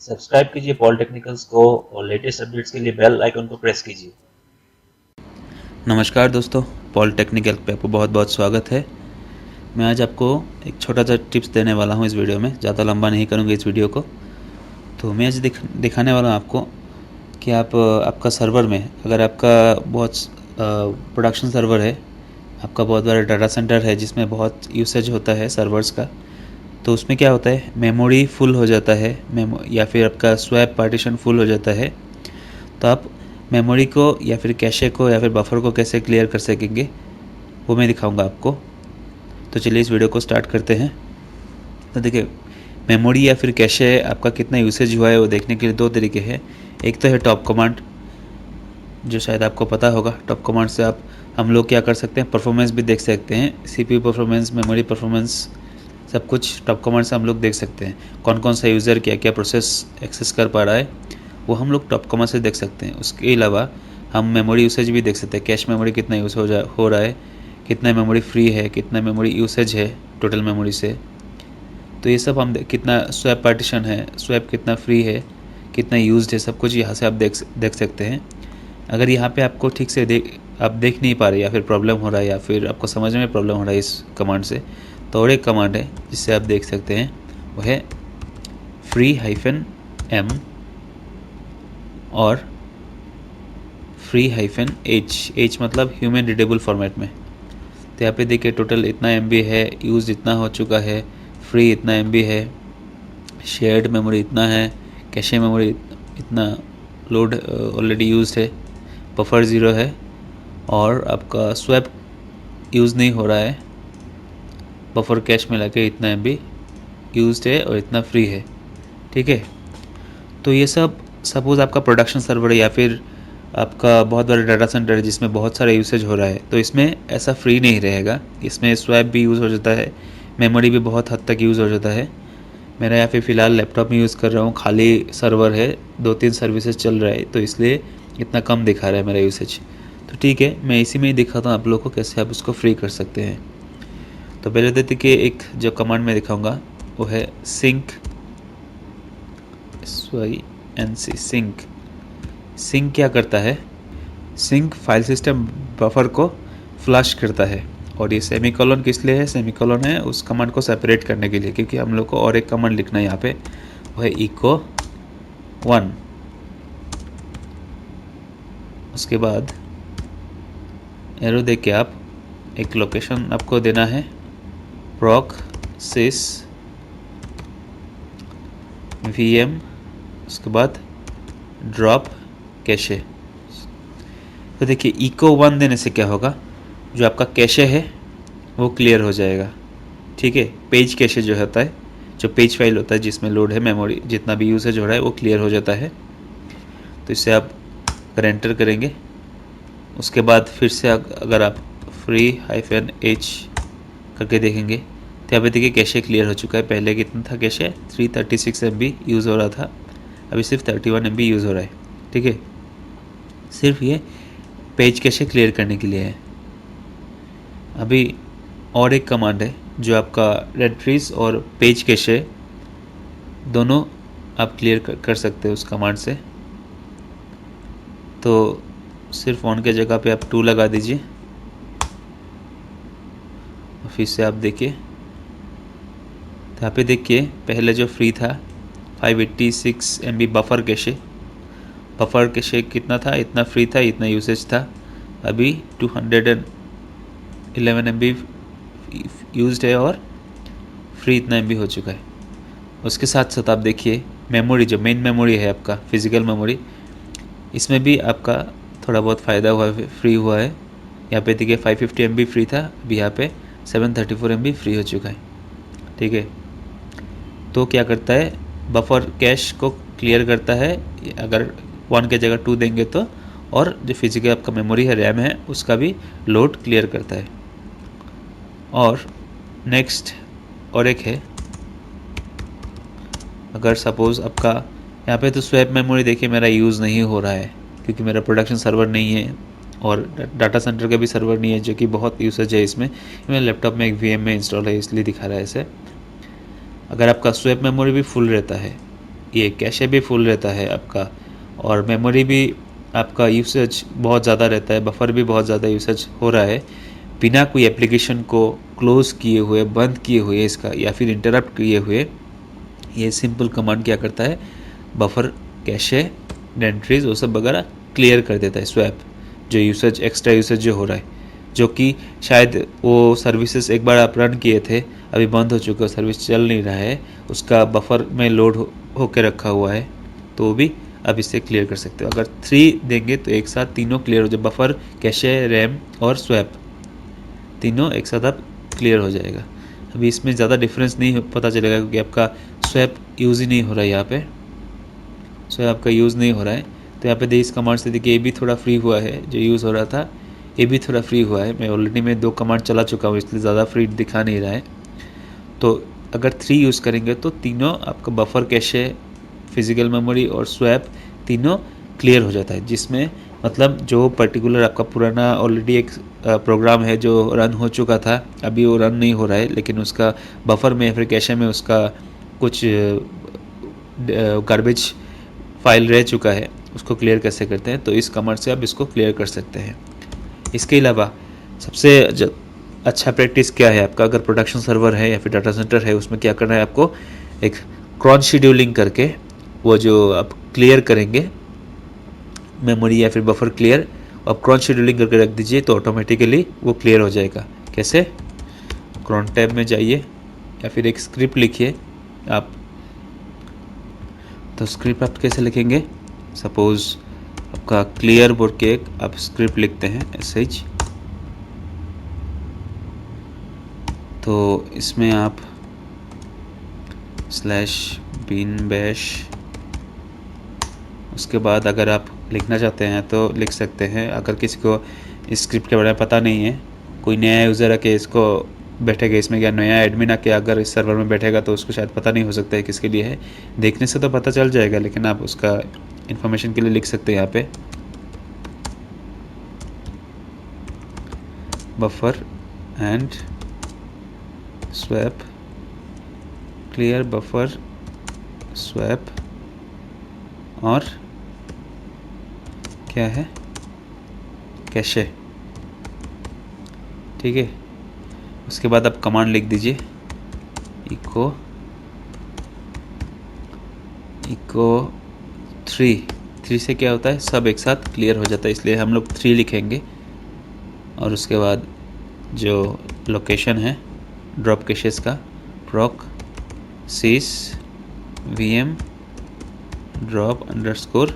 Subscribe कीजिए पॉलिटेक्निकल्स को और लेटेस्ट अपडेट्स के लिए बेल आइकन को प्रेस कीजिए। नमस्कार दोस्तों, पॉलिटेक्निकल पे आपको बहुत बहुत स्वागत है। मैं आज आपको एक छोटा सा टिप्स देने वाला हूँ इस वीडियो में। ज़्यादा लंबा नहीं करूँगा इस वीडियो को। तो मैं आज दिखाने वाला हूँ आपको कि आप आपका सर्वर में, अगर आपका बहुत प्रोडक्शन सर्वर है, आपका बहुत बड़ा डाटा सेंटर है जिसमें बहुत यूसेज होता है सर्वर्स का, तो उसमें क्या होता है, मेमोरी फुल हो जाता है या फिर आपका स्वैप पार्टीशन फुल हो जाता है। तो आप मेमोरी को या फिर कैशे को या फिर बफर को कैसे क्लियर कर सकेंगे वो मैं दिखाऊंगा आपको। तो चलिए इस वीडियो को स्टार्ट करते हैं। तो देखिए, मेमोरी या फिर कैशे आपका कितना यूसेज हुआ है वो देखने के लिए दो तरीके हैं। एक तो है टॉप कमांड, जो शायद आपको पता होगा। टॉप कमांड से हम लोग क्या कर सकते हैं, परफॉर्मेंस भी देख सकते हैं, सीपीयू परफॉर्मेंस, मेमोरी परफॉर्मेंस, सब कुछ टॉप कमांड से हम लोग देख सकते हैं। कौन कौन सा यूज़र क्या क्या प्रोसेस एक्सेस कर पा रहा है वो हम लोग टॉप कमांड से देख सकते हैं। उसके अलावा हम मेमोरी यूसेज भी देख सकते हैं, कैश मेमोरी कितना यूज़ हो रहा है, कितना मेमोरी फ्री है, कितना मेमोरी यूसेज है टोटल मेमोरी से। तो ये सब हम कितना स्वैप पार्टीशन है, स्वैप कितना फ्री है, कितना यूज्ड है, सब कुछ यहाँ से आप देख सकते हैं। अगर यहाँ पे आपको ठीक से आप देख नहीं पा रहे या फिर प्रॉब्लम हो रहा है या फिर आपको समझने में प्रॉब्लम हो रहा है इस कमांड से, तो और एक कमांड है जिससे आप देख सकते हैं, वो है free-m और free-h मतलब ह्यूमन रीडेबल फॉर्मेट में। तो यहाँ पे देखिए टोटल इतना MB है, यूज इतना हो चुका है, फ्री इतना MB है, शेयर्ड मेमोरी इतना है, कैशे मेमोरी इतना लोड ऑलरेडी यूज्ड है, बफर 0 है और आपका स्वैप यूज़ नहीं हो रहा है। बफर कैश में लगे इतना MB यूज्ड है और इतना फ्री है। ठीक है, तो ये सब सपोज़ आपका प्रोडक्शन सर्वर है या फिर आपका बहुत बड़ा डाटा सेंटर है जिसमें बहुत सारा यूसेज हो रहा है, तो इसमें ऐसा फ्री नहीं रहेगा। इसमें स्वैप भी यूज़ हो जाता है, मेमोरी भी बहुत हद तक यूज़ हो जाता है। मेरा यहाँ पे फ़िलहाल लैपटॉप में यूज़ कर रहा हूँ, खाली सर्वर है, 2-3 सर्विसेज चल रहा है, तो इसलिए इतना कम दिखा रहा है मेरा यूसेज। तो ठीक है, मैं इसी में ही दिखाता हूँ आप लोगों को कैसे आप उसको फ्री कर सकते हैं। तो पहले देखते कि एक जो कमांड में दिखाऊंगा वो है सिंक, सिंक। सिंक क्या करता है, सिंक फाइल सिस्टम बफर को फ्लश करता है। और ये सेमीकोलन किस लिए है, सेमीकोलन है उस कमांड को सेपरेट करने के लिए, क्योंकि हम लोग को और एक कमांड लिखना है यहाँ पे, वो है echo 1। उसके बाद एरो देख के आप एक लोकेशन आपको देना है, proc sys vm, उसके बाद ड्रॉप कैशे। तो देखिए echo 1 देने से क्या होगा, जो आपका कैशे है वो क्लियर हो जाएगा। ठीक है, पेज कैशे जो होता है, जो पेज फाइल होता है जिसमें लोड है मेमोरी, जितना भी यूसेज हो रहा है वो क्लियर हो जाता है। तो इससे आप अगर एंटर करेंगे, उसके बाद फिर से अगर आप free-h करके देखेंगे तो यहाँ पे देखिए कैशे क्लियर हो चुका है। पहले कितना था कैशे, 336 MB यूज़ हो रहा था, अभी सिर्फ 31 MB यूज़ हो रहा है। ठीक है, सिर्फ ये पेज कैशे क्लियर करने के लिए है। अभी और एक कमांड है जो आपका रेट्रीज और पेज कैशे दोनों आप क्लियर कर सकते हो उस कमांड से। तो सिर्फ ऑन के जगह पे आप 2 लगा दीजिए, फिर से आप देखिए, तो यहाँ पे देखिए पहले जो फ्री था 586 MB बफर कैशे कितना था, इतना फ्री था, इतना यूसेज था। अभी 211 MB यूज्ड है और फ्री इतना MB हो चुका है। उसके साथ साथ आप देखिए मेमोरी, जो मेन मेमोरी है आपका फिजिकल मेमोरी, इसमें भी आपका थोड़ा बहुत फ़ायदा हुआ है, फ्री हुआ है। यहाँ पे देखिए 550 MB फ्री था, अभी यहाँ पे 734 MB फ्री हो चुका है। ठीक है, तो क्या करता है, बफर कैश को क्लियर करता है अगर 1 के जगह 2 देंगे तो, और जो फिजिकल आपका मेमोरी है, रैम है, उसका भी लोड क्लियर करता है। और नेक्स्ट और एक है, अगर सपोज़ आपका यहाँ पे तो स्वैप मेमोरी देखिए मेरा यूज़ नहीं हो रहा है क्योंकि मेरा प्रोडक्शन सर्वर नहीं है और डाटा सेंटर का भी सर्वर नहीं है, जो कि बहुत यूसेज है इसमें। मेरे लैपटॉप में एक VM में इंस्टॉल है इसलिए दिखा रहा है ऐसे। अगर आपका स्वैप मेमोरी भी फुल रहता है ये कैशे भी फुल रहता है आपका, और मेमोरी भी आपका यूसेज बहुत ज़्यादा रहता है, बफर भी बहुत ज़्यादा यूसेज हो रहा है बिना कोई एप्लीकेशन को क्लोज़ किए हुए, बंद किए हुए इसका, या फिर इंटरप्ट किए हुए, ये सिंपल कमांड क्या करता है, बफर, कैशे, एंट्रीज वो सब वगैरह क्लियर कर देता है। स्वैप जो यूसेज, एक्स्ट्रा यूसेज जो हो रहा है, जो कि शायद वो सर्विसेज एक बार आप रन किए थे, अभी बंद हो चुका है, सर्विस चल नहीं रहा है, उसका बफर में लोड होके रखा हुआ है, तो वो भी आप इससे क्लियर कर सकते हो। अगर 3 देंगे तो एक साथ तीनों क्लियर हो जाए, बफर, कैशे, रैम और स्वैप तीनों एक साथ आप क्लियर हो जाएगा। अभी इसमें ज़्यादा डिफरेंस नहीं पता चलेगा क्योंकि आपका स्वैप यूज़ ही नहीं हो रहा है, यहाँ पे स्वैप आपका यूज़ नहीं हो रहा है। तो यहाँ पे देखिए इस कमांड से देखिए ये भी थोड़ा फ्री हुआ है, जो यूज़ हो रहा था ये भी थोड़ा फ्री हुआ है। मैं ऑलरेडी 2 कमांड चला चुका हूँ, इसलिए ज़्यादा फ्री दिखा नहीं रहा है। तो अगर 3 यूज़ करेंगे तो तीनों आपका बफर, कैशे, फिजिकल मेमोरी और स्वैप तीनों क्लियर हो जाता है, जिसमें मतलब जो पर्टिकुलर आपका पुराना ऑलरेडी एक प्रोग्राम है जो रन हो चुका था, अभी वो रन नहीं हो रहा है, लेकिन उसका बफर में या फिर कैशे में उसका कुछ गार्बेज फाइल रह चुका है, उसको क्लियर कैसे करते हैं, तो इस कमांड से आप इसको क्लियर कर सकते हैं। इसके अलावा सबसे अच्छा प्रैक्टिस क्या है आपका, अगर प्रोडक्शन सर्वर है या फिर डाटा सेंटर है, उसमें क्या करना है आपको, एक क्रॉन शेड्यूलिंग करके वो जो आप क्लियर करेंगे मेमोरी या फिर बफर क्लियर, आप क्रॉन शेड्यूलिंग करके रख दीजिए तो ऑटोमेटिकली वो क्लियर हो जाएगा। कैसे, क्रॉन टैब में जाइए या फिर एक स्क्रिप्ट लिखिए आप, तो स्क्रिप्ट आप कैसे लिखेंगे, सपोज़ आपका क्लियर बोल के एक आप स्क्रिप्ट लिखते हैं SH, तो इसमें आप /bin-bash, उसके बाद अगर आप लिखना चाहते हैं तो लिख सकते हैं। अगर किसी को इस स्क्रिप्ट के बारे में पता नहीं है, कोई नया यूज़र आके इसको बैठेगा इसमें, या नया एडमिन आके अगर इस सर्वर में बैठेगा तो उसको शायद पता नहीं हो सकता है किसके लिए है, देखने से तो पता चल जाएगा, लेकिन आप उसका इन्फॉर्मेशन के लिए लिख सकते हैं यहाँ पे buffer and swap, clear buffer swap, और क्या है, कैशे। ठीक है, उसके बाद आप कमांड लिख दीजिए इको 3 से क्या होता है, सब एक साथ क्लियर हो जाता है, इसलिए हम लोग 3 लिखेंगे। और उसके बाद जो लोकेशन है ड्रॉप कैशेस का, proc sys vm drop _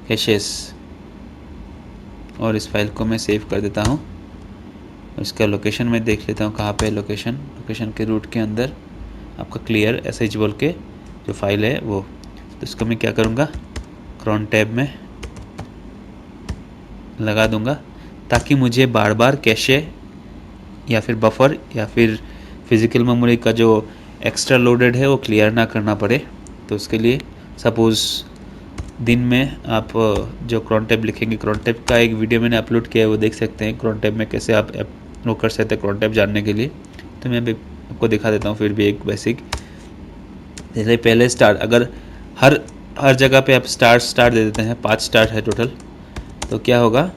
caches, और इस फाइल को मैं सेव कर देता हूँ। इसका लोकेशन मैं देख लेता हूँ कहाँ पे है लोकेशन के रूट के अंदर आपका क्लियर SH बोल के जो फाइल है वो, तो इसको मैं क्या करूँगा, क्रॉन टैब में लगा दूँगा, ताकि मुझे बार बार कैशे या फिर बफर या फिर फिज़िकल मेमोरी का जो एक्स्ट्रा लोडेड है वो क्लियर ना करना पड़े। तो उसके लिए सपोज़ दिन में आप जो क्रॉन टैब लिखेंगे, क्रॉन टैब का एक वीडियो मैंने अपलोड किया है, वो देख सकते हैं क्रॉन टैब में कैसे आप वो कर सकते हैं क्रॉन टैब जानने के लिए। तो मैं आपको दिखा देता हूँ फिर भी एक बेसिक, जैसे पहले स्टार्ट, अगर हर जगह पे आप स्टार दे देते हैं, 5 स्टार है टोटल, तो क्या होगा,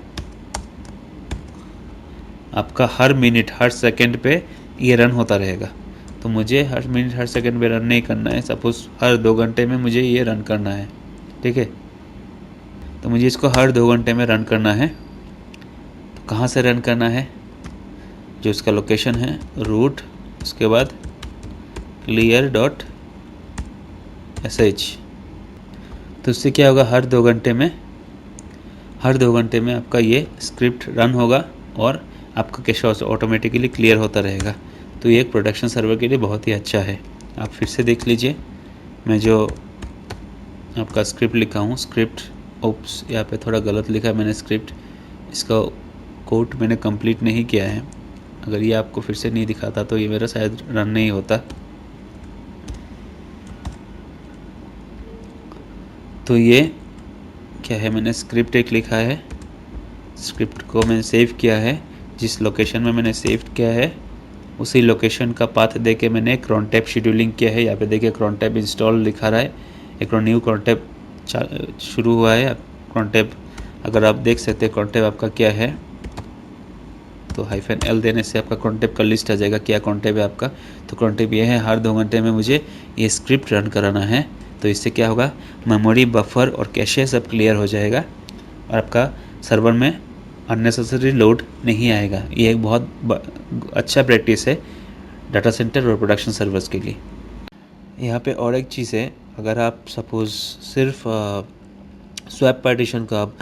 आपका हर मिनट हर सेकंड पे ये रन होता रहेगा। तो मुझे हर मिनट हर सेकंड पे रन नहीं करना है, सपोज़ हर 2 घंटे में मुझे ये रन करना है, ठीक है, तो मुझे इसको हर 2 घंटे में रन करना है। तो कहाँ से रन करना है, जो इसका लोकेशन है रूट, उसके बाद clear.sh, तो उससे क्या होगा, हर 2 घंटे में आपका ये स्क्रिप्ट रन होगा और आपका कैश ऑटोमेटिकली क्लियर होता रहेगा। तो ये एक प्रोडक्शन सर्वर के लिए बहुत ही अच्छा है। आप फिर से देख लीजिए, मैं जो आपका स्क्रिप्ट लिखा हूँ, स्क्रिप्ट ओप्स यहाँ पे थोड़ा गलत लिखा है मैंने स्क्रिप्ट, इसका कोड मैंने कंप्लीट नहीं किया है। अगर ये आपको फिर से नहीं दिखाता तो ये मेरा शायद रन नहीं होता। तो ये क्या है, मैंने स्क्रिप्ट एक लिखा है, स्क्रिप्ट को मैंने सेव किया है, जिस लोकेशन में मैंने सेव किया है उसी लोकेशन का पाथ दे के मैंने cron tab शेड्यूलिंग किया है। यहाँ पे देखिए cron tab इंस्टॉल दिखा रहा है, एक न्यू cron tab शुरू हुआ है। cron tab अगर आप देख सकते हैं cron tab आपका क्या है, तो -l देने से आपका cron tab का लिस्ट आ जाएगा, क्या cron tab है आपका। तो cron tab ये है, हर 2 घंटे में मुझे ये स्क्रिप्ट रन कराना है। तो इससे क्या होगा, मेमोरी, बफर और कैशे सब क्लियर हो जाएगा और आपका सर्वर में अननेसेसरी लोड नहीं आएगा। ये एक बहुत अच्छा प्रैक्टिस है डाटा सेंटर और प्रोडक्शन सर्वर्स के लिए। यहाँ पे और एक चीज़ है, अगर आप सपोज़ सिर्फ स्वैप पार्टीशन का आप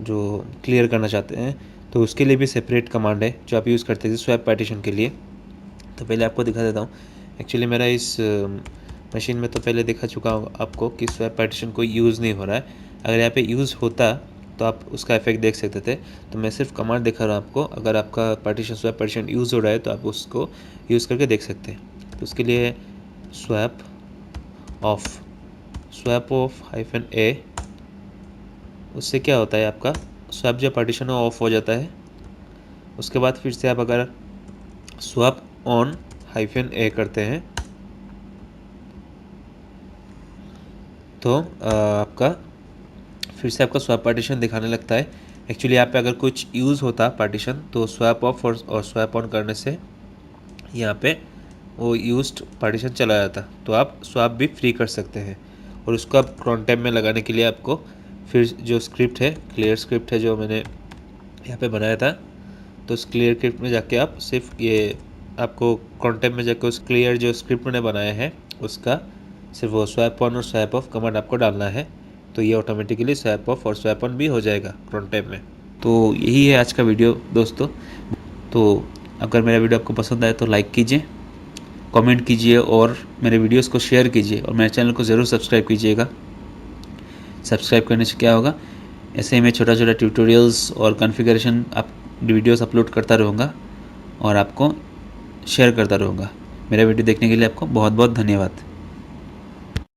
जो क्लियर करना चाहते हैं, तो उसके लिए भी सेपरेट कमांड है जो आप यूज़ करते थे स्वैप पार्टीशन के लिए। तो पहले आपको दिखा देता हूँ। एक्चुअली मेरा इस मशीन में तो पहले दिखा चुका हूँ आपको कि स्वैप पार्टीशन कोई यूज़ नहीं हो रहा है। अगर यहाँ पे यूज़ होता तो आप उसका इफेक्ट देख सकते थे। तो मैं सिर्फ कमांड दिखा रहा हूँ आपको। अगर आपका पार्टीशन स्वैप पार्टीशन यूज़ हो रहा है तो आप उसको यूज़ करके देख सकते हैं। तो उसके लिए स्वैप ऑफ -a, उससे क्या होता है, आपका स्वैप जो पार्टीशन है ऑफ हो जाता है। उसके बाद फिर से आप अगर स्वैप ऑन -a करते हैं तो आपका फिर से आपका स्वैप पार्टीशन दिखाने लगता है। एक्चुअली यहाँ पे अगर कुछ यूज़ होता पार्टीशन तो स्वैप ऑफ और स्वैप ऑन करने से यहाँ पे वो यूज्ड पार्टीशन चला जाता, तो आप स्वैप भी फ्री कर सकते हैं। और उसको आप cron tab में लगाने के लिए आपको फिर जो स्क्रिप्ट है, क्लियर स्क्रिप्ट है जो मैंने यहाँ पे बनाया था, तो उस क्लियर स्क्रिप्ट में जाके आप सिर्फ ये आपको cron tab में जाके उस क्लियर जो स्क्रिप्ट मैंने बनाया है उसका सिर्फ वो स्वैप ऑन और स्वैप ऑफ कमांड आपको डालना है। तो ये ऑटोमेटिकली स्वैप ऑफ और स्वैप ऑन भी हो जाएगा cron tab में। तो यही है आज का वीडियो दोस्तों। तो अगर मेरा वीडियो आपको पसंद आए तो लाइक कीजिए, कमेंट कीजिए और मेरे वीडियोस को शेयर कीजिए और मेरे चैनल को ज़रूर सब्सक्राइब कीजिएगा। सब्सक्राइब करने से क्या होगा, ऐसे ही मैं छोटा छोटा ट्यूटोरियल्स और कॉन्फ़िगरेशन वीडियोस अपलोड करता रहूँगा और आपको शेयर करता रहूँगा। मेरा वीडियो देखने के लिए आपको बहुत बहुत धन्यवाद।